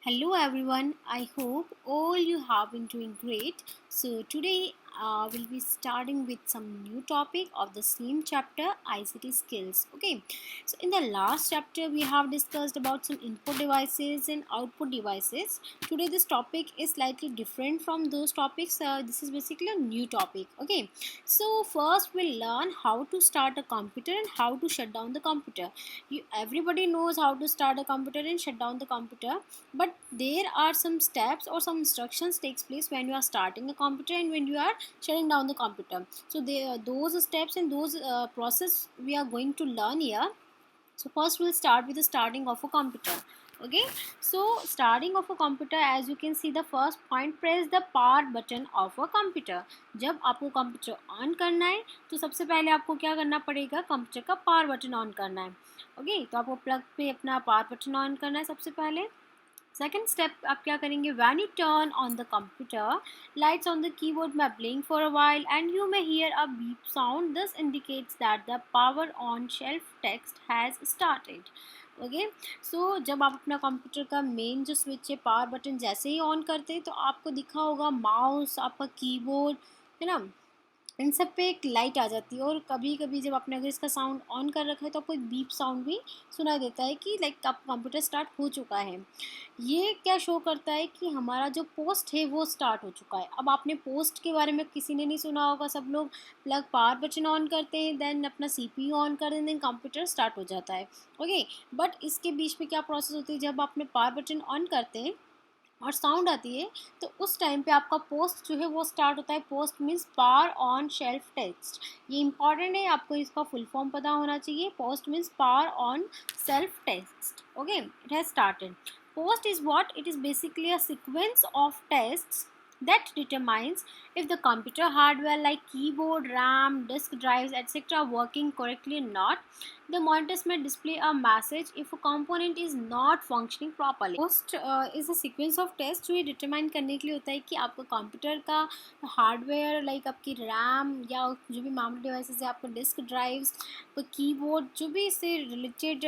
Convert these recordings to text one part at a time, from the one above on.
Hello everyone, I hope all you have been doing great. So today we'll be starting with some new topic of the same chapter ICT skills. Okay, so in the last chapter we have discussed about some input devices and output devices. Today this topic is slightly different from those topics. This is basically a new topic. Okay, so first we'll learn how to start a computer and how to shut down the computer. Everybody knows how to start a computer and shut down the computer, but there are some steps or some instructions takes place when you are starting a computer and when you are shutting down the computer. So those steps and those process we are going to learn here. So first we'll start with the starting of a computer. Okay, so starting of a computer, as you can see the first point, press the power button of a computer. जब आपको computer on करना है तो सबसे पहले आपको क्या करना पड़ेगा, कंप्यूटर का पावर बटन ऑन करना है. ओके, तो आपको प्लग पे अपना पावर बटन ऑन करना है सबसे पहले. सेकेंड स्टेप आप क्या करेंगे, when you turn on the computer lights on the keyboard में blink for a while and you may hear a beep sound. This indicates that the power on self test has started. Okay, so जब आप अपना computer का main जो switch है power button जैसे ही on करते हैं तो आपको दिखा होगा माउस, आपका कीबोर्ड है ना, इन सब पे एक लाइट आ जाती है. और कभी कभी जब आपने अगर इसका साउंड ऑन कर रखा है तो आपको एक बीप साउंड भी सुनाई देता है कि लाइक आपका कंप्यूटर स्टार्ट हो चुका है. ये क्या शो करता है कि हमारा जो पोस्ट है वो स्टार्ट हो चुका है. अब आपने पोस्ट के बारे में किसी ने नहीं सुना होगा, सब लोग प्लग पावर बटन ऑन करते हैं, देन अपना सीपीयू ऑन कर दें, देन कंप्यूटर स्टार्ट हो जाता है. ओके, बट इसके बीच में क्या प्रोसेस होती है, जब आपने पावर बटन ऑन करते हैं और साउंड आती है तो उस टाइम पे आपका पोस्ट जो है वो स्टार्ट होता है. Post means power on self text. ये इंपॉर्टेंट है, आपको इसका फुल फॉर्म पता होना चाहिए. Post means power on self text. Okay, it has started. Post is what? It is basically a sequence of tests that determines if the computer hardware like keyboard, RAM, disk drives, etc. working correctly or not. The monitors may display a message if a component is not functioning properly. Post is a sequence of tests जो ये determine करने के लिए होता है कि आपका computer का हार्डवेयर लाइक आपकी रैम या जो भी मेमोरी डिवाइसेस है, आपका डिस्क ड्राइव्स, आपका कीबोर्ड, जो भी इससे रिलेटेड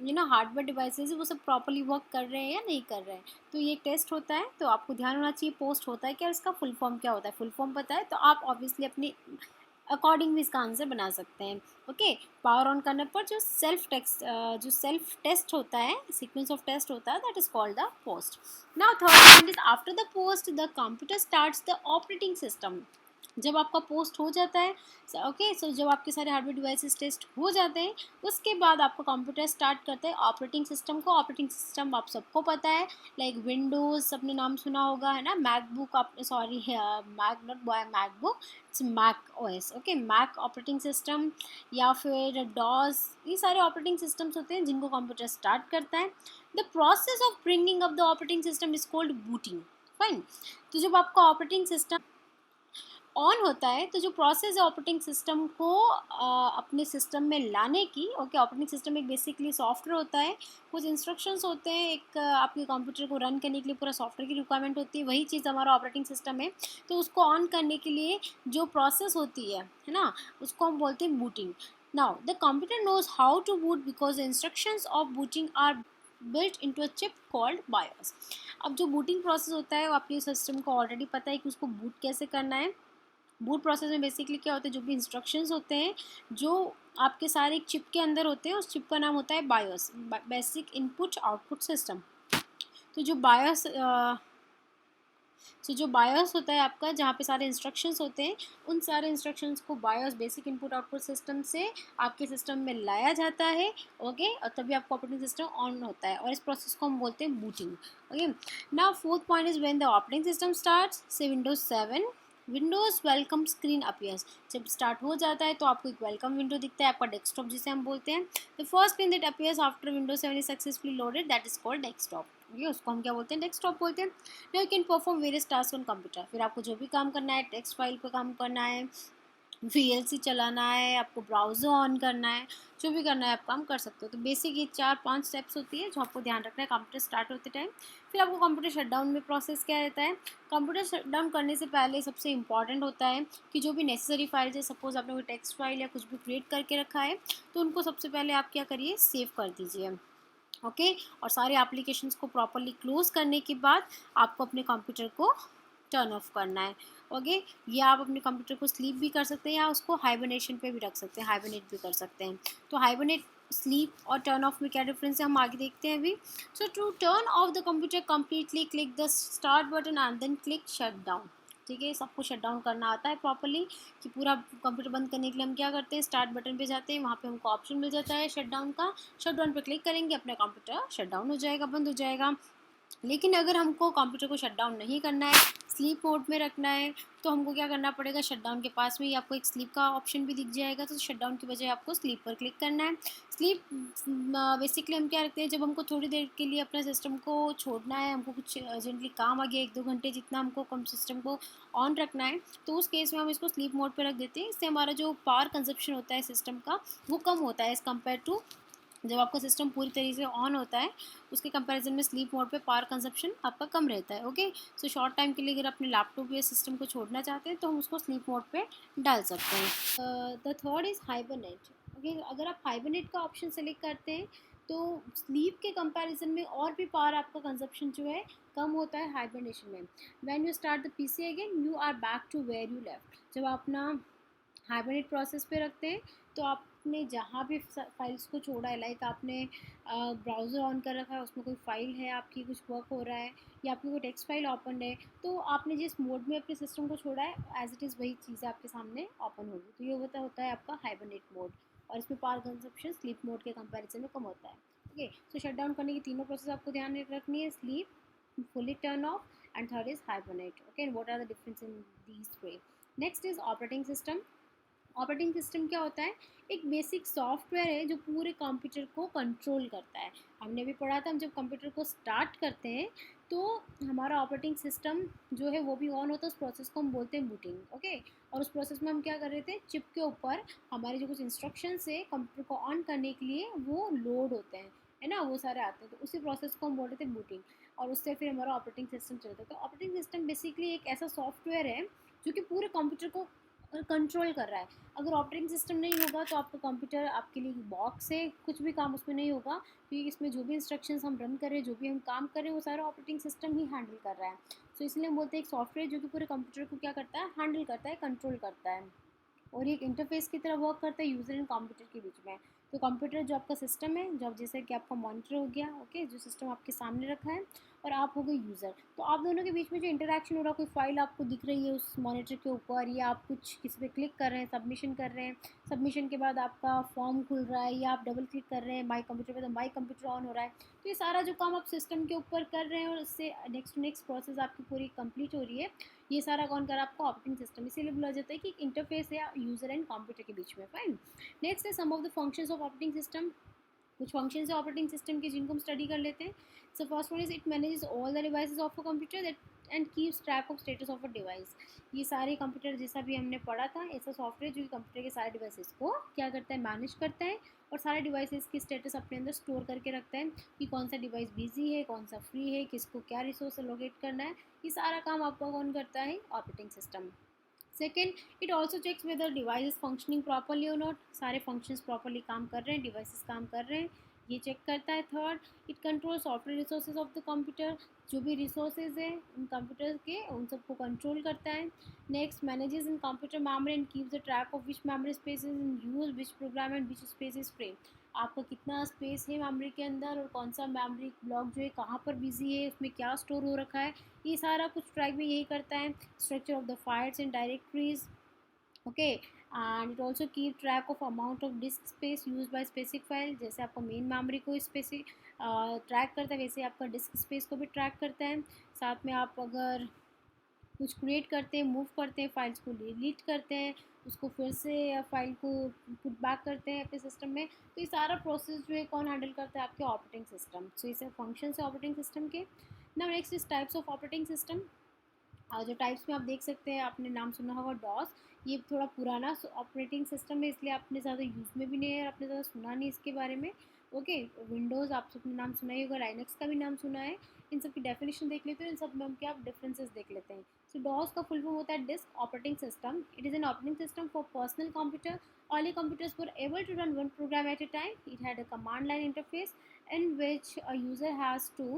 हार्डवेयर डिवाइसेज वो सब प्रॉपर्ली वर्क कर रहे हैं या नहीं कर रहे हैं. तो ये टेस्ट होता है, तो आपको ध्यान होना चाहिए पोस्ट होता है क्या, इसका फुल फॉर्म क्या होता है. फुल फॉर्म पता है तो आप ऑब्वियसली अपनी अकॉर्डिंग भी इसका आंसर बना सकते हैं. ओके, पावर ऑन करने पर जो सेल्फ टेस्ट होता है, सीक्वेंस ऑफ टेस्ट होता है, that is called the post. Now third point is after the post the computer starts the operating system. जब आपका पोस्ट हो जाता है, ओके, सो जब आपके सारे हार्डवेयर डिवाइसेस टेस्ट हो जाते हैं उसके बाद आपका कंप्यूटर स्टार्ट करता है ऑपरेटिंग सिस्टम को. ऑपरेटिंग सिस्टम आप सबको पता है, लाइक विंडोज़ सबने नाम सुना होगा है ना, मैकबुक, आप sorry Mac not boy MacBook, it's Mac OS. Okay, Mac operating system या फिर डॉस, ये सारे ऑपरेटिंग सिस्टम्स होते हैं जिनको कंप्यूटर स्टार्ट करता है. The process of bringing up the operating system is called booting. Fine, तो जब आपका ऑपरेटिंग सिस्टम ऑन होता है तो जो प्रोसेस है ऑपरेटिंग सिस्टम को अपने सिस्टम में लाने की. ओके, ऑपरेटिंग सिस्टम एक बेसिकली सॉफ्टवेयर होता है, कुछ इंस्ट्रक्शंस होते हैं, एक आपके कंप्यूटर को रन करने के लिए पूरा सॉफ्टवेयर की रिक्वायरमेंट होती है, वही चीज़ हमारा ऑपरेटिंग सिस्टम है. तो उसको ऑन करने के लिए जो प्रोसेस होती है ना, उसको हम बोलते हैं booting. Now the computer knows how to boot because the instructions of booting are built into a chip called BIOS. अब जो बूटिंग प्रोसेस होता है वो आपके सिस्टम को ऑलरेडी पता है कि उसको बूट कैसे करना है. बूट प्रोसेस में बेसिकली क्या होता है, जो भी इंस्ट्रक्शंस होते हैं जो आपके सारे एक चिप के अंदर होते हैं, उस चिप का नाम होता है BIOS, basic input output system. तो जो बायोस होता है आपका, जहाँ पे सारे इंस्ट्रक्शंस होते हैं, उन सारे इंस्ट्रक्शंस को BIOS basic input output system से आपके सिस्टम में लाया जाता है. ओके, और तभी आपका ऑपरेटिंग सिस्टम ऑन होता है और इस प्रोसेस को हम बोलते हैं booting. Okay, now fourth point is when the operating system starts. Say Windows 7 Windows welcome screen appears. जब स्टार्ट हो जाता है तो आपको एक वेलकम विंडो दिखता है, आपका डेस्कटॉप जिसे हम बोलते हैं. The first screen that appears after Windows 7 is successfully loaded, that is called desktop. ये उसको हम क्या बोलते हैं, डेस्कटॉप बोलते हैं. Now you can perform various task on computer. फिर आपको जो भी काम करना है, टेक्स्ट फाइल पर काम करना है, वीएलसी चलाना है, आपको ब्राउज़र ऑन करना है, जो भी करना है आप काम कर सकते हो. तो बेसिक ये 4-5 स्टेप्स होती है जो आपको ध्यान रखना है कंप्यूटर स्टार्ट होते टाइम. फिर आपको कंप्यूटर शटडाउन में प्रोसेस क्या रहता है, कंप्यूटर शटडाउन करने से पहले सबसे इंपॉर्टेंट होता है कि जो भी नेसेसरी फाइल्स है, सपोज आपने कोई टेक्स्ट फाइल या कुछ भी क्रिएट करके रखा है, तो उनको सबसे पहले आप क्या करिए, सेव कर दीजिए. ओके। और सारे एप्लीकेशंस को प्रॉपरली क्लोज करने के बाद आपको अपने कंप्यूटर को टर्न ऑफ करना है। ओके। या आप अपने कंप्यूटर को स्लीप भी कर सकते हैं या उसको हाइबरनेशन पे भी रख सकते हैं, हाइबरनेट भी कर सकते हैं। तो हाइबरनेट, स्लीप और टर्न ऑफ में क्या डिफरेंस है हम आगे देखते हैं अभी। So to turn off the computer completely click the start button and then click shut down. ठीक है, सबको शट डाउन करना आता है प्रॉपरली, कि पूरा कंप्यूटर बंद करने के लिए हम क्या करते हैं, स्टार्ट बटन पे जाते हैं, वहाँ पे हमको ऑप्शन मिल जाता है शट डाउन का। शट डाउन पे क्लिक करेंगे, अपना कंप्यूटर शट डाउन हो जाएगा, बंद हो जाएगा। लेकिन अगर हमको कंप्यूटर को शट डाउन नहीं करना है, स्लीप मोड में रखना है, तो हमको क्या करना पड़ेगा, शट डाउन के पास में ही आपको एक स्लीप का ऑप्शन भी दिख जाएगा, तो शट डाउन की बजाय आपको स्लीप पर क्लिक करना है। स्लीप बेसिकली हम क्या रखते हैं, जब हमको थोड़ी देर के लिए अपना सिस्टम को छोड़ना है, हमको कुछ अर्जेंटली काम आ गया, 1-2 घंटे जितना हमको कम सिस्टम को ऑन रखना है, तो उस केस में हम इसको स्लीप मोड पर रख देते हैं। इससे हमारा जो पावर कंजप्शन होता है सिस्टम का, वो कम होता है एज़ कम्पेयर टू जब आपका सिस्टम पूरी तरीके से ऑन होता है, उसके कंपैरिजन में स्लीप मोड पे पावर कंजप्शन आपका कम रहता है। ओके। सो शॉर्ट टाइम के लिए अगर अपने लैपटॉप या सिस्टम को छोड़ना चाहते हैं तो हम उसको स्लीप मोड पे डाल सकते हैं। The third is hibernate. Okay, अगर आप हाइबरनेट का ऑप्शन सेलेक्ट करते हैं तो स्लीप के कंपैरिजन में और भी पावर आपका कंजप्शन जो है कम होता है हाइबरनेशन में। When you start the PC again you are back to where you left. जब आप अपना हाइबरनेट प्रोसेस पे रखते हैं तो आपने जहाँ भी फाइल्स को छोड़ा है, लाइक आपने ब्राउज़र ऑन कर रखा है, उसमें कोई फाइल है आपकी, कुछ वर्क हो रहा है या आपकी कोई टेक्स्ट फाइल ओपन है, तो आपने जिस मोड में अपने सिस्टम को छोड़ा है एज इट इज़ वही चीज़ आपके सामने ओपन होगी। तो ये होता है आपका हाइबरनेट मोड, और इसमें पावर कंजप्शन स्लीप मोड के कंपेरिजन में कम होता है। ओके। सो शट डाउन करने की तीनों प्रोसेस आपको ध्यान में रखनी है, sleep, fully turn off and third is hibernate. Okay, and what are the difference in these three. Next is operating system. Operating system क्या होता है, एक बेसिक सॉफ्टवेयर है जो पूरे कंप्यूटर को कंट्रोल करता है। हमने भी पढ़ा था, हम जब कंप्यूटर को स्टार्ट करते हैं तो हमारा ऑपरेटिंग सिस्टम जो है वो भी ऑन होता है, उस प्रोसेस को हम बोलते हैं बूटिंग। ओके। और उस प्रोसेस में हम क्या कर रहे थे, चिप के ऊपर हमारे जो कुछ इंस्ट्रक्शंस है कंप्यूटर को ऑन करने के लिए वो लोड होते हैं, है ना, वो सारे आते हैं, तो उसी प्रोसेस को हम बोल रहे थे बूटिंग। और उससे फिर हमारा ऑपरेटिंग सिस्टम चलता है। तो ऑपरेटिंग सिस्टम बेसिकली एक ऐसा सॉफ्टवेयर है जो कि पूरे कंप्यूटर को कंट्रोल कर रहा है। अगर ऑपरेटिंग सिस्टम नहीं होगा तो आपका कंप्यूटर आपके लिए बॉक्स है, कुछ भी काम उसमें नहीं होगा, क्योंकि इसमें जो भी इंस्ट्रक्शंस हम रन कर रहे हैं, जो भी हम काम कर रहे हैं, वो सारा ऑपरेटिंग सिस्टम ही हैंडल कर रहा है। तो इसलिए हम बोलते हैं एक सॉफ्टवेयर जो कि पूरे कंप्यूटर को क्या करता है, हैंडल करता है, कंट्रोल करता है, और ये एक इंटरफेस की तरह वर्क करता है यूज़र एंड कंप्यूटर के बीच में। तो कंप्यूटर जो आपका सिस्टम है, जो जैसे कि आपका मॉनिटर हो गया, ओके, जो सिस्टम आपके सामने रखा है, और आप हो गए यूज़र। तो आप दोनों के बीच में जो इंटरेक्शन हो रहा है, कोई फाइल आपको दिख रही है उस मॉनिटर के ऊपर, या आप कुछ किसी पे क्लिक कर रहे हैं, सबमिशन कर रहे हैं, सबमिशन के बाद आपका फॉर्म खुल रहा है, या आप डबल क्लिक कर रहे हैं माई कंप्यूटर पे तो माई कंप्यूटर ऑन हो रहा है। तो ये सारा जो काम आप सिस्टम के ऊपर कर रहे हैं और इससे नेक्स्ट टू नेक्स्ट प्रोसेस आपकी पूरी कंप्लीट हो रही है, ये सारा कौन कर आपका ऑपरेटिंग सिस्टम। इसीलिए बोला जाता है कि एक इंटरफेस है यूज़र एंड कंप्यूटर के बीच में। फाइन। नेक्स्ट है some of the functions of operating system. कुछ फंक्शंस है ऑपरेटिंग सिस्टम के जिनको हम स्टडी कर लेते हैं। So first one is it manages all the devices of a computer that and keeps track of status of a device. ये सारे कंप्यूटर जैसा भी हमने पढ़ा था, ऐसा सॉफ्टवेयर जो कि कंप्यूटर के सारे डिवाइसेस को क्या करता है, मैनेज करता है, और सारे डिवाइसेस की स्टेटस अपने अंदर स्टोर करके रखता है कि कौन सा डिवाइस बिजी है, कौन सा फ्री है, किसको क्या रिसोर्स लोकेट करना है। ये सारा काम आपका कौन करता है, operating system. Second, it also checks whether device is functioning properly और नॉट, सारे फंक्शंस प्रॉपरली काम कर रहे हैं, डिवाइसेस काम कर रहे हैं, ये चेक करता है। Third, it control software resources of the computer, जो भी रिसोर्सेज है उन कंप्यूटर के उन सबको कंट्रोल करता है। Next, manages in computer memory and keeps the track of which memory space is in use, which programme and which space is free. आपका कितना स्पेस है मेमोरी के अंदर, और कौन सा मेमोरी ब्लॉक जो है कहाँ पर बिजी है, उसमें क्या स्टोर हो रखा है, ये सारा कुछ ट्रैक भी यही करता है। Structure of the files and directories, okay, and it also keep track of amount of disc space use by specific file. जैसे आपका मेन मेमोरी को स्पेसिफिक ट्रैक करता है, वैसे आपका डिस्क स्पेस को भी ट्रैक करता है। साथ में आप अगर कुछ क्रिएट करते हैं, मूव करते हैं, फाइल्स को डिलीट करते हैं, उसको फिर से फाइल को पुट बैक करते हैं अपने सिस्टम में, तो ये सारा प्रोसेस जो है कौन हैंडल करता है, आपके ऑपरेटिंग सिस्टम। सो इसे फंक्शन है ऑपरेटिंग सिस्टम के। Now next is types of operating system. जो टाइप्स में आप देख सकते हैं, आपने नाम सुना होगा डॉस, ये थोड़ा पुराना ऑपरेटिंग सिस्टम है, इसलिए आपने ज़्यादा यूज़ में भी नहीं है और आपने ज़्यादा सुना नहीं इसके बारे में। ओके, विंडोज़ आप सबने नाम सुना ही होगा, लाइनक्स का भी नाम सुना है। इन सब की डेफिनेशन देख लेते हैं, इन सब में हम क्या डिफरेंसेस देख लेते हैं। सो डॉस का फुल फॉर्म होता है disk operating system. It is an operating system for personal computer. Early computers were able to run one program at a time. It had a command line interface in which a user has to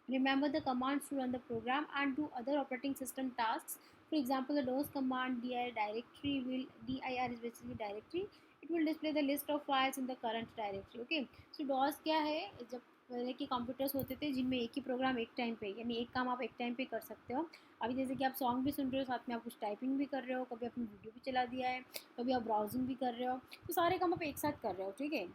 remember the commands to run the program and do other operating system tasks. For example, the DOS command dir directory will dir is basically directory. It will display the list of files in the current directory. Okay, so DOS क्या है, जब पहले के computers होते थे जिनमें एक ही programme एक टाइम पे, यानी एक काम आप एक टाइम पे कर सकते हो। अभी जैसे कि आप सॉन्ग भी सुन रहे हो, साथ में आप कुछ टाइपिंग भी कर रहे हो, कभी आपने वीडियो भी चला दिया है, कभी आप ब्राउजिंग भी कर रहे हो, तो सारे काम आप एक साथ कर रहे हो। ठीक है,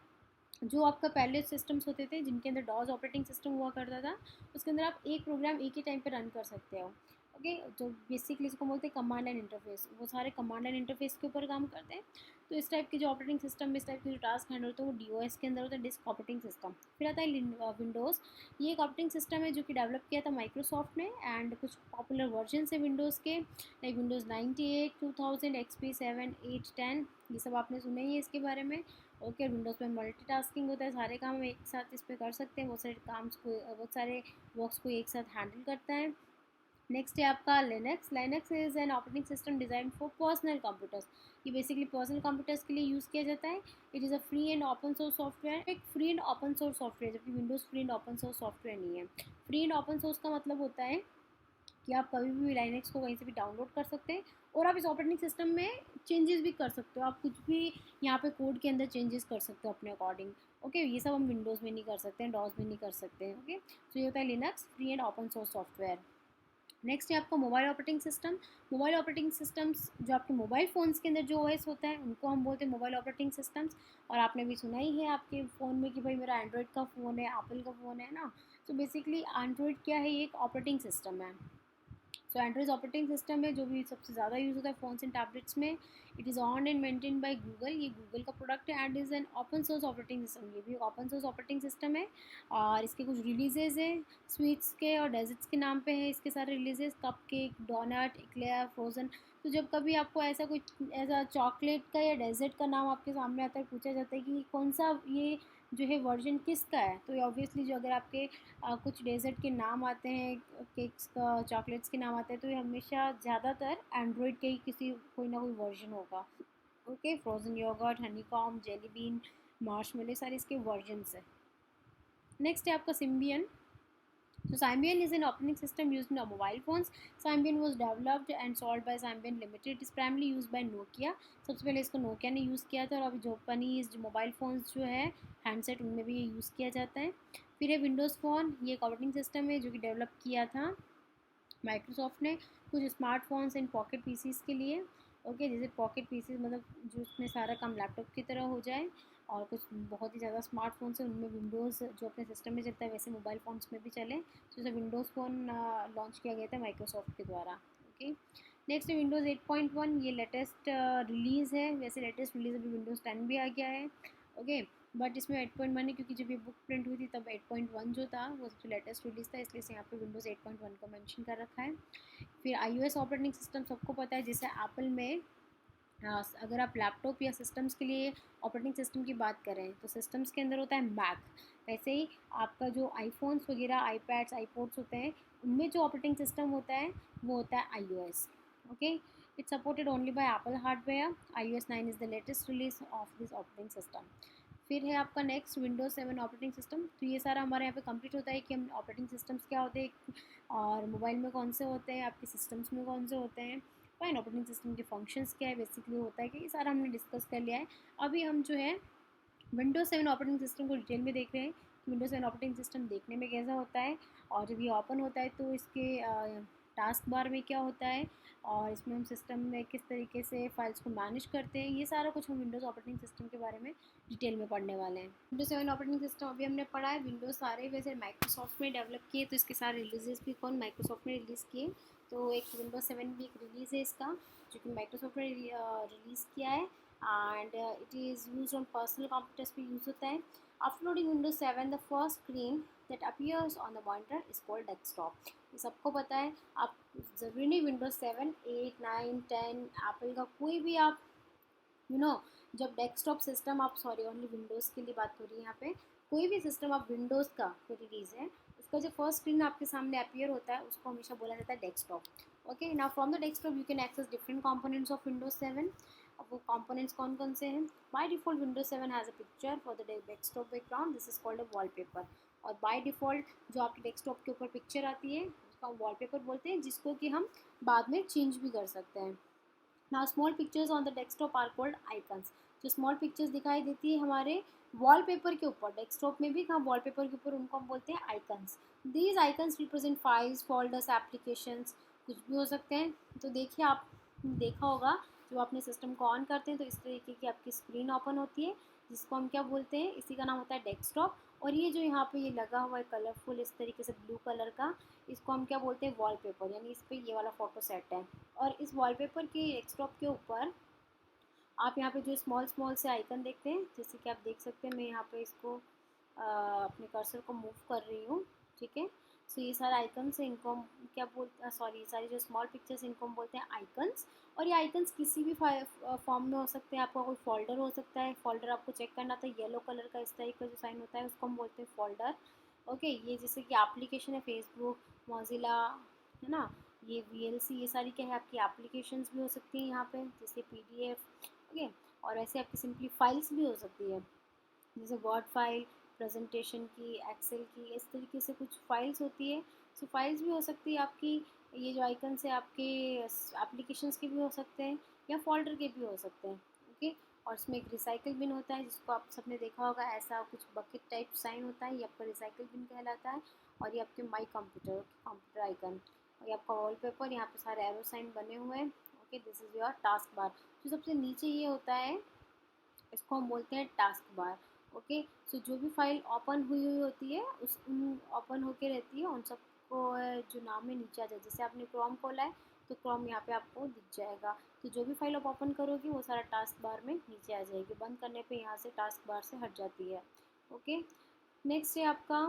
जो आपका पहले सिस्टम्स होते थे जिनके अंदर डॉस ऑपरेटिंग सिस्टम हुआ करता था, उसके अंदर आप एक प्रोग्राम एक ही टाइम पे रन कर सकते हो। ओके, जो बेसिकली इसको बोलते हैं कमांड एंड इंटरफेस, वो सारे कमांड एंड इंटरफेस के ऊपर काम करते हैं। तो इस टाइप के जो ऑपरेटिंग सिस्टम में इस टाइप के जो टास्क हैंडल होते हैं वो DOS के अंदर होता है, डिस्क ऑपरेटिंग सिस्टम। फिर आता है विंडोज़। ये एक ऑपरेटिंग सिस्टम है जो कि डेवलप किया था माइक्रोसॉफ्ट ने, एंड कुछ पॉपुलर वर्जन है विंडोज़ के, लाइक विंडोज़ 98, 2000, XP 7, 8, 10, ये सब आपने सुना ही है इसके बारे में। ओके, विंडोज़ में मल्टीटास्किंग होता है, सारे काम हम एक साथ इस पर कर सकते हैं, बहुत सारे काम को, बहुत सारे वर्क्स को एक साथ हैंडल करता है। नेक्स्ट है आपका Linux. Linux is an operating system design for personal computers. ये बेसिकली पर्सनल कंप्यूटर्स के लिए यूज़ किया जाता है। It is a free and open source software, एक free and open source software, जबकि Windows free and open source software नहीं है। फ्री एंड ओपन सोर्स का मतलब होता है कि आप कभी भी लाइनक्स को कहीं से भी डाउनलोड कर सकते हैं, और आप इस ऑपरेटिंग सिस्टम में चेंजेस भी कर सकते हो। आप कुछ भी यहाँ पे कोड के अंदर चेंजेस कर सकते हो अपने अकॉर्डिंग। ओके, ये सब हम विंडोज़ में नहीं कर सकते हैं, डॉस में नहीं कर सकते हैं। ओके, तो ये होता है Linux, free and open source software. Next है आपका mobile operating system. Mobile operating systems, जो आपके मोबाइल फ़ोन्स के अंदर जो ओएस होता है उनको हम बोलते हैं मोबाइल ऑपरेटिंग सिस्टम्स। और आपने भी सुना ही है आपके फ़ोन में कि भाई मेरा एंड्रॉयड का फ़ोन है, एप्पल का फ़ोन है ना। तो बेसिकली एंड्रॉयड क्या है, ये एक ऑपरेटिंग सिस्टम है। सो एंड्रॉइड ऑपरेटिंग सिस्टम है जो भी सबसे ज़्यादा यूज़ होता है फ़ोन्स एंड टैबलेट्स में। It is on and maintain by Google, ये गूगल का प्रोडक्ट है, and is an open source operating system. ये भी ओपन सोर्स ऑपरेटिंग सिस्टम है, और इसके कुछ रिलीजेज हैं स्वीट्स के और डेजर्ट्स के नाम पे हैं इसके सारे releases, cupcake, donut, eclair, frozen. तो जब कभी आपको ऐसा कुछ ऐसा चॉकलेट का या डेजर्ट का नाम आपके सामने आता है, पूछा जाता है कि कौन सा ये जो है वर्जन किसका है, तो ऑब्वियसली जो अगर आपके कुछ डेज़र्ट के नाम आते हैं, केक्स का, चॉकलेट्स के नाम आते हैं, तो ये हमेशा ज़्यादातर एंड्रॉयड के ही किसी कोई ना कोई वर्जन होगा। Okay, frozen yogurt, honeycomb, jelly bean, marshmallow, सारे इसके वर्जन्स हैं। नेक्स्ट है आपका Symbian. So Symbian is an operating system used in mobile phones. Symbian was developed and sold by Symbian Limited. It is primarily used by Nokia. सबसे पहले इसको Nokia ने use किया था, और अभी जापानीज मोबाइल फ़ोन्स जो है हैंडसेट, उनमें भी ये यूज़ किया जाता है। फिर है विंडोज़ फ़ोन। ये एक ऑपरेटिंग सिस्टम है जो कि डेवलप किया था माइक्रोसॉफ्ट ने कुछ स्मार्टफोन्स एंड पॉकेट पीसीज के लिए। ओके, जैसे पॉकेट पीसीज मतलब जो उसमें सारा काम लैपटॉप की तरह हो जाए, और कुछ बहुत ही ज़्यादा स्मार्टफोन्स हैं उनमें विंडोज़ जो अपने सिस्टम में चलता है वैसे मोबाइल फ़ोन्स में भी चले। तो जैसे विंडोज़ फ़ोन लॉन्च किया गया था माइक्रोसॉफ्ट के द्वारा। ओके, नेक्स्ट है विंडोज़ 8.1। ये लेटेस्ट रिलीज़ है, वैसे लेटेस्ट रिलीज़ अभी विंडोज़ 10 भी आ गया है। ओके, बट इसमें 8.1 है क्योंकि जब ये बुक प्रिंट हुई थी तब 8.1 जो था वो सबसे लेटेस्ट रिलीज़ था, इसलिए यहाँ पे विंडोज़ 8.1 को मेंशन कर रखा है। फिर iOS ऑपरेटिंग सिस्टम सबको पता है, जैसे एप्पल में अगर आप लैपटॉप या सिस्टम्स के लिए ऑपरेटिंग सिस्टम की बात करें तो सिस्टम्स के अंदर होता है मैक। वैसे ही आपका जो आईफोन्स वगैरह, आईपैड्स, आईपोड्स होते हैं, उनमें जो ऑपरेटिंग सिस्टम होता है वो होता है iOS। Okay, it's supported only by Apple hardware. iOS 9 is the latest release of this operating system. फिर है आपका नेक्स्ट विंडोज 7 ऑपरेटिंग सिस्टम। तो ये सारा हमारे यहाँ पे कंप्लीट होता है कि हम ऑपरेटिंग सिस्टम्स क्या होते हैं, और मोबाइल में कौन से होते हैं, आपके सिस्टम्स में कौन से होते हैं, फाइन ऑपरेटिंग सिस्टम के फंक्शंस क्या है, बेसिकली होता है कि ये सारा हमने डिस्कस कर लिया है। अभी हम जो है विंडोज 7 ऑपरेटिंग सिस्टम को डिटेल में देख रहे हैं कि विंडोज 7 ऑपरेटिंग सिस्टम देखने में कैसा होता है, और जब ये ओपन होता है तो इसके टास्क बार में क्या होता है, और इसमें हम सिस्टम में किस तरीके से फाइल्स को मैनेज करते हैं, ये सारा कुछ हम विंडोज़ ऑपरेटिंग सिस्टम के बारे में डिटेल में पढ़ने वाले हैं। विंडोज 7 ऑपरेटिंग सिस्टम अभी हमने पढ़ा है। विंडोज़ सारे वैसे माइक्रोसॉफ्ट में डेवलप किए, तो इसके सारे रिलीजेस भी कौन, माइक्रोसॉफ्ट ने रिलीज़ किए। तो एक विंडोज 7 भी एक रिलीज़ है इसका, जो कि माइक्रोसॉफ्ट ने रिलीज़ किया है, and it is use on personal computers पे यूज़ होता है। After loading Windows 7 the first screen that appears on the monitor is called desktop. ये सबको पता है। आप ज़रूरी नहीं विंडोज 7, 8, 9, 10 एप्पल का कोई भी आप यू नो जब डेस्कटॉप सिस्टम आप, सॉरी ओनली विंडोज़ के लिए बात हो रही है यहाँ पे, कोई भी सिस्टम आप विंडोज़ का कोई रिलीज है, उसका जो फर्स्ट स्क्रीन आपके सामने अपीयर होता है उसको हमेशा बोला जाता है desktop. Okay, now from the desktop you can access different components of Windows 7। अब वो कंपोनेंट्स कौन कौन से हैं? By default Windows 7 has a picture for the desktop background, this is called a wallpaper. और बाय डिफॉल्ट जो आपके desktop के ऊपर पिक्चर आती है उसका वॉलपेपर बोलते हैं, जिसको कि हम बाद में चेंज भी कर सकते हैं। Now small pictures on the desktop are called icons. जो स्मॉल पिक्चर्स दिखाई देती है हमारे वॉलपेपर के ऊपर, डेस्कटॉप में भी हम वॉलपेपर के ऊपर, उनको हम बोलते हैं icons. These icons represent files, folders, applications, कुछ भी हो सकते हैं। तो देखिए, आप देखा होगा जब अपने सिस्टम को ऑन करते हैं तो इस तरीके की आपकी स्क्रीन ओपन होती है, जिसको हम क्या बोलते हैं, इसी का नाम होता है डेस्कटॉप। और ये जो यहाँ पे ये लगा हुआ है कलरफुल इस तरीके से ब्लू कलर का, इसको हम क्या बोलते हैं, वॉलपेपर, यानी इस पर ये वाला फोटो सेट है। और इस वॉलपेपर के डेस्कटॉप के ऊपर आप यहाँ पे जो स्मॉल स्मॉल से आइकन देखते हैं, जैसे कि आप देख सकते हैं, मैं यहाँ पे इसको अपने कर्सर को मूव कर रही हूँ, ठीक है। सो ये सारे आइकन्स हैं, इनको हम क्या बोलते हैं, सॉरी, ये सारी जो स्मॉल पिक्चर्स इनको हम बोलते हैं आइकन्स। और ये आइकन्स किसी भी फॉर्म में हो सकते हैं। आपका कोई फोल्डर हो सकता है, फोल्डर आपको चेक करना था, येलो कलर का इस टाइप का जो साइन होता है उसको हम बोलते हैं फोल्डर। ओके, ये जैसे कि एप्लीकेशन है, फेसबुक, मोजिला, है ना, ये VLC, ये सारी क्या है आपकी एप्लीकेशंस भी हो सकती हैं यहाँ पे, जैसे PDF। ओके, और ऐसे आपकी सिंपली फाइल्स भी हो सकती है, जैसे वर्ड फाइल, प्रेजेंटेशन की, एक्सेल की, इस तरीके से कुछ फाइल्स होती है। सो फाइल्स भी हो सकती है आपकी। ये जो आइकन है आपके एप्लीकेशंस के भी हो सकते हैं या फोल्डर के भी हो सकते हैं। ओके, और इसमें एक रिसाइकल बिन होता है, जिसको आप सबने देखा होगा, ऐसा कुछ बकेट टाइप साइन होता है, ये आपका रिसाइकल बिन कहलाता है। और ये आपके माई कंप्यूटर, कंप्यूटर आइकन, और ये आपका वॉलपेपर, यहाँ पे सारे एरो साइन बने हुए हैं। Okay, this is your task bar. जो सबसे नीचे ये होता है इसको हम बोलते हैं टास्क बार। ओके, सो जो भी फाइल ओपन हुई हुई होती है उस ओपन होके रहती है, उन सबको जो नाम है नीचे आ जाए। जैसे आपने क्रोम खोला है तो क्रोम यहाँ पे आपको दिख जाएगा। तो जो भी फाइल आप ओपन करोगी वो सारा टास्क बार में नीचे आ जाएगी, बंद करने पे यहाँ से टास्क बार से हट जाती है। ओके, नेक्स्ट है आपका,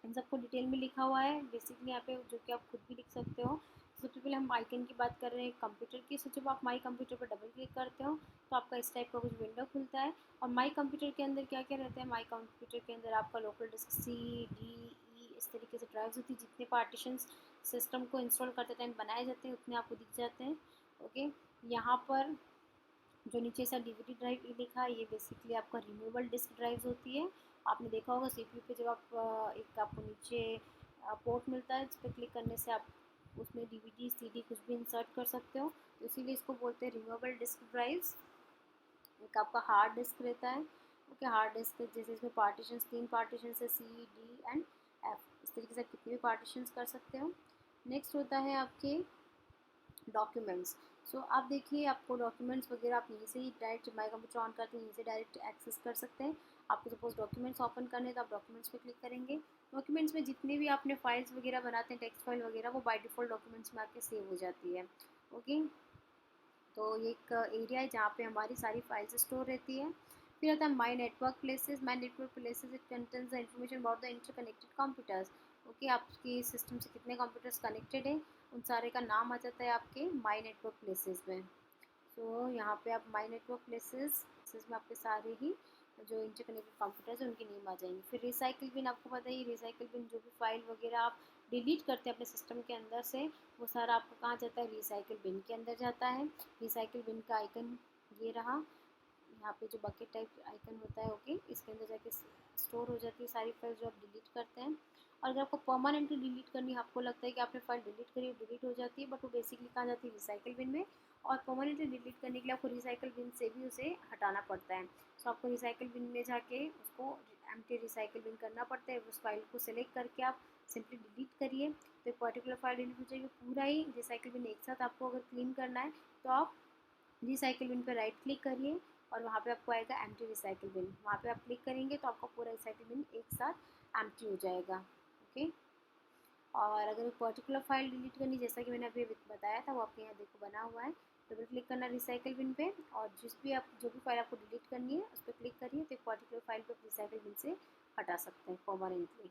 इन सबको डिटेल में लिखा हुआ है बेसिकली यहाँ पे, जो कि आप खुद भी लिख सकते हो। सबसे पहले हम आइकन की बात कर रहे हैं कंप्यूटर की। सो जब आप माई कंप्यूटर पर डबल क्लिक करते हो तो आपका इस टाइप का कुछ विंडो खुलता है। और माई कंप्यूटर के अंदर क्या क्या रहता है, माई कंप्यूटर के अंदर आपका local disk C, D, E इस तरीके से ड्राइव्स होती है। जितने पार्टीशंस सिस्टम को इंस्टॉल करते टाइम बनाए जाते हैं उतने आपको दिख जाते हैं। ओके, यहाँ पर जो नीचे सा DVD ड्राइव लिखा है, ये बेसिकली आपका रिमूवेबल डिस्क ड्राइव्स होती है। आपने देखा होगा CPU पे जब आप एक आपको नीचे पोर्ट मिलता है, जिस पर क्लिक करने से आप उसमें DVD CD कुछ भी इंसर्ट कर सकते हो, तो इसीलिए इसको बोलते हैं रिमूवेबल डिस्क ड्राइव्स। एक आपका हार्ड डिस्क रहता है। ओके, हार्ड डिस्क जैसे इसमें पार्टीशन, 3 पार्टीशन है, C, D एंड F, इस तरीके से आप कितने भी पार्टीशन कर सकते हो। नेक्स्ट होता है आपके डॉक्यूमेंट्स। सो आप देखिए, आपको डॉक्यूमेंट्स वगैरह आप यहीं से ही डायरेक्ट माई कंप्यूटर ऑन करते हैं, यहीं से डायरेक्ट एक्सेस कर सकते हैं। आपको सपोज डॉक्यूमेंट्स ओपन करने हैं तो आप डॉक्यूमेंट्स पे क्लिक करेंगे। डॉक्यूमेंट्स में जितने भी आपने फाइल्स वगैरह बनाते हैं, टेक्स्ट फाइल वगैरह, वो बाय डिफ़ॉल्ट डॉक्यूमेंट्स में आके सेव हो जाती है। ओके, तो ये एक एरिया है जहाँ पे हमारी सारी फाइल्स स्टोर रहती है। फिर आता है my network places. My network places it contains the information about the interconnected computers. Okay, आपके सिस्टम से कितने कंप्यूटर्स कनेक्टेड हैं उन सारे का नाम आ जाता है आपके माई नेटवर्क प्लेसेस में। तो यहाँ पे आप माई नेटवर्क प्लेसेस में आपके सारे ही जो इंटरकनेक्टेड कंप्यूटर्स हैं उनके नेम आ जाएंगे। फिर रिसाइकिल बिन, आपको पता ही, रिसाइकिल बिन जो भी फाइल वगैरह आप डिलीट करते हैं अपने सिस्टम के अंदर से, वो सारा आपको कहाँ जाता है, रिसाइकिल बिन के अंदर जाता है। रिसाइकिल बिन का आइकन ये रहा, यहाँ पे जो बकेट टाइप आइकन होता है, ओके, इसके अंदर जाके स्टोर हो जाती है सारी फाइल जो आप डिलीट करते हैं। और अगर आपको परमानेंटली डिलीट करनी है, आपको लगता है कि आपने फाइल डिलीट करी, डिलीट हो जाती है, बट वो बेसिकली कहाँ जाती है, रिसाइकिल बिन में। और परमानेंटली डिलीट करने के लिए आपको रिसाइकिल बिन से भी उसे हटाना पड़ता है। सो आपको रिसाइकिल बिन में जाके उसको एम्प्टी रिसाइकिल बिन करना पड़ता है। उस फाइल को सिलेक्ट करके आप सिंपली डिलीट करिए तो एक पर्टिकुलर फाइल डिलीट हो जाएगी। पूरा ही रिसाइकिल बिन एक साथ आपको अगर क्लीन करना है तो आप रिसाइकिल बिन पर राइट क्लिक करिए और वहाँ पे आपको आएगा एम्प्टी रिसाइकिल बिन, वहाँ पे आप क्लिक करेंगे तो आपका पूरा रिसाइकिल बिन एक साथ एम्प्टी हो जाएगा। ओके, और अगर एक पर्टिकुलर फाइल डिलीट करनी, जैसा कि मैंने अभी बताया था, वो आपके यहाँ देखो बना हुआ है, डबल क्लिक करना रिसाइकिल बिन पे, और जो भी फाइल आपको डिलीट करनी है उस पर क्लिक करिए तो एक पर्टिकुलर फाइल को रिसाइकिल बिन से हटा सकते हैं परमानेंटली।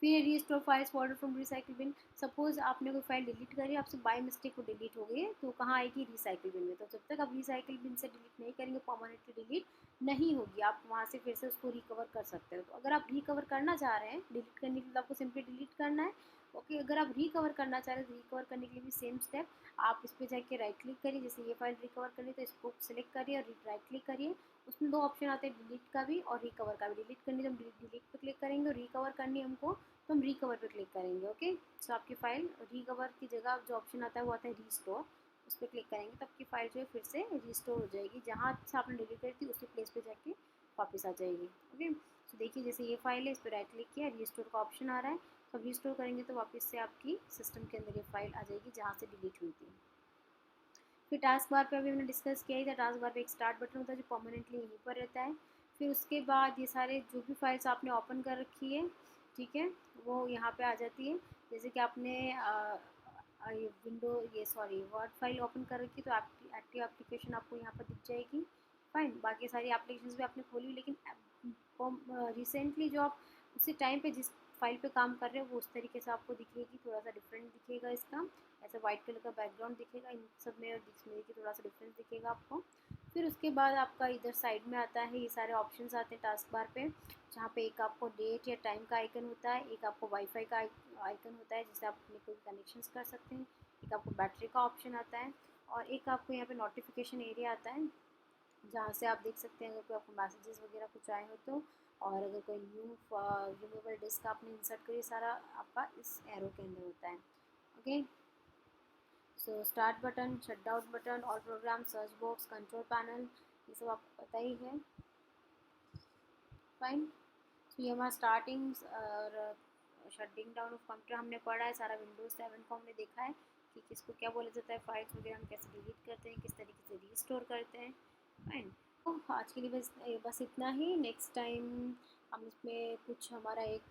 फिर restore files folder from recycle bin. Suppose आपने कोई फाइल डिलीट करी, आपसे बाय मिस्टेक वो डिलीट हो गई है, तो कहाँ आएगी, रिसाइकिल बिन में। तो जब तक आप रिसाइकिल बिन से डिलीट नहीं करेंगे, परमानेंटली डिलीट नहीं होगी, आप वहाँ से फिर से उसको रिकवर कर सकते हो। तो अगर आप रिकवर करना चाह रहे हैं, डिलीट करने के लिए आपको सिंपली डिलीट करना है। ओके, अगर आप रिकवर करना चाह रहे हैं तो रिकवर करने के लिए भी सेम स्टेप, आप इस पर जाके राइट क्लिक करिए, जैसे ये फाइल रिकवर करिए तो इसको सेलेक्ट करिए और राइट क्लिक करिए। उसमें दो ऑप्शन आते हैं, डिलीट का भी और रिकवर का भी। डिलीट करनी तो हम डिलीट पे क्लिक करेंगे, और रिकवर करनी हमको तो हम रिकवर पे क्लिक करेंगे। ओके, सो आपकी फाइल रिकवर की जगह जो ऑप्शन आता है वो आता है रीस्टोर, उस पर क्लिक करेंगे तो आपकी फाइल जो है फिर से रिस्टोर हो जाएगी, जहाँ से आपने डिलीट करी थी उसी प्लेस पे जाके वापस आ जाएगी। ओके, तो देखिए जैसे ये फाइल है, इस पर राइट क्लिक किया, रिस्टोर का ऑप्शन आ रहा है, तो रिस्टोर करेंगे तो वापस से आपकी सिस्टम के अंदर ये फाइल आ जाएगी जहाँ से डिलीट हुई थी। फिर टास्क बार पे अभी हमने डिस्कस किया ही था, टास्क बार पे एक स्टार्ट बटन होता है जो परमानेंटली यहीं पर रहता है। फिर उसके बाद ये सारे जो भी फाइल्स आपने ओपन कर रखी है, ठीक है, वो यहाँ पे आ जाती है। जैसे कि आपने ये विंडो, ये सॉरी वर्ड फाइल ओपन कर रखी, तो आपकी एक्टिव एप्लीकेशन आपको यहाँ पर दिख जाएगी। फाइन, बाकी सारी एप्लीकेशन भी आपने खोली, लेकिन रिसेंटली जो आप उसी टाइम पे जिस फाइल पे काम कर रहे हो वो उस तरीके से आपको दिखेगी, थोड़ा सा डिफरेंट दिखेगा इसका, ऐसा वाइट कलर का बैकग्राउंड दिखेगा इन सब में, और दिखने की थोड़ा सा डिफरेंस दिखेगा आपको। फिर उसके बाद आपका इधर साइड में आता है, ये सारे ऑप्शंस आते हैं टास्क बार पे, जहाँ पे एक आपको डेट या टाइम का आइकन होता है, एक आपको वाईफाई का आइकन होता है जिससे आप अपने कोई कनेक्शंस कर सकते हैं, एक आपको बैटरी का ऑप्शन आता है, और एक आपको यहाँ पे नोटिफिकेशन एरिया आता है, जहाँ से आप देख सकते हैं अगर कोई आपको मैसेजेस वगैरह कुछ आए हो तो, और अगर कोई न्यू रिमूवेबल डिस्क आपने इंसर्ट करी, सारा आपका इस एरो के अंदर होता है। Okay, so start button, shut down button, all programme, search box, control panel, ये सब आपको पता ही है। फाइन, तो ये हमारा स्टार्टिंग और शटिंग डाउन ऑफ कंप्यूटर हमने पढ़ा है सारा। विंडोज़ 7 को हमने देखा है कि किसको क्या बोला जाता है, फाइल्स वगैरह हम कैसे डिलीट करते हैं, किस तरीके से रीस्टोर करते हैं। फाइन, तो आज के लिए बस इतना ही। नेक्स्ट टाइम हम इसमें कुछ हमारा एक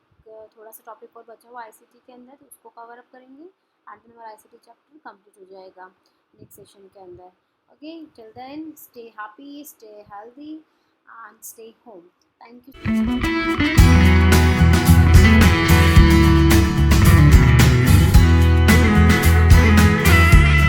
थोड़ा सा टॉपिक और बचा हुआ आईसीटी के अंदर, तो उसको कवर अप करेंगे, एंड देन हमारा आईसीटी चैप्टर कंप्लीट हो जाएगा नेक्स्ट सेशन के अंदर। Okay, till then stay happy, stay healthy and stay home. Thank you.